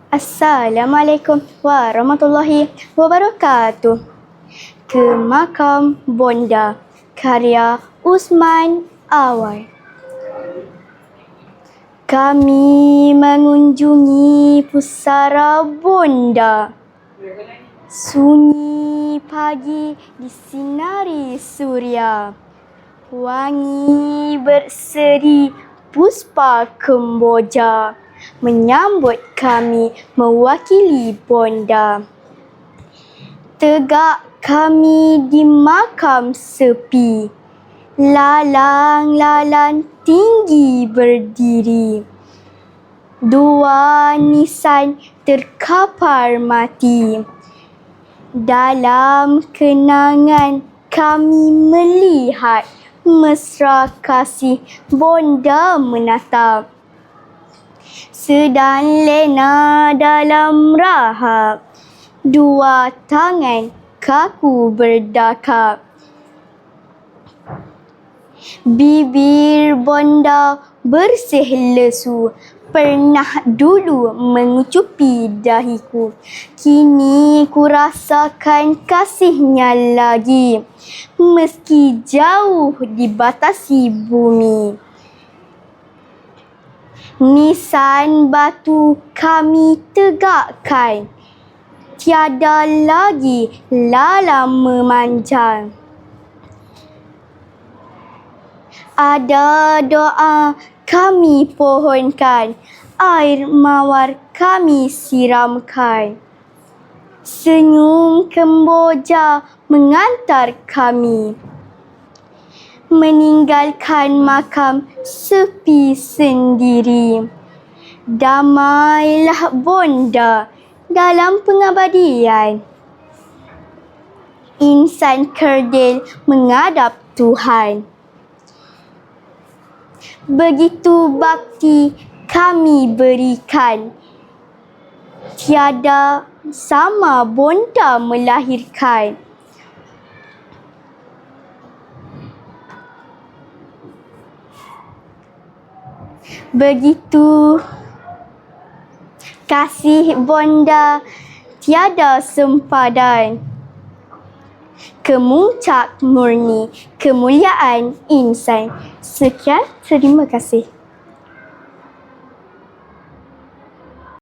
Assalamualaikum warahmatullahi wabarakatuh. Ke Makam Bonda, karya Usman Awar. Kami mengunjungi pusara Bonda. Sunyi pagi disinari suria. Wangi berseri puspa kemboja menyambut kami mewakili Bonda. Tegak kami di makam sepi, lalang-lalang tinggi berdiri. Dua nisan terkapar mati. Dalam kenangan kami melihat mesra kasih Bonda menatap. Sedang lena dalam rahap, dua tangan kaku berdakap. Bibir Bonda bersih lesu, pernah dulu mengucupi dahiku. Kini ku rasakan kasihnya lagi, meski jauh dibatasi bumi. Nisan batu kami tegakkan, tiada lagi lalang memanjang. Ada doa kami pohonkan, air mawar kami siramkan. Senyum kemboja mengantar kami, meninggalkan makam sepi sendiri. Damailah Bonda dalam pengabadian. Insan kerdil menghadap Tuhan. Begitu bakti kami berikan, tiada sama Bonda melahirkan. Begitu kasih Bonda tiada sempadan. Kemuncak murni kemuliaan insan. Sekian, terima kasih.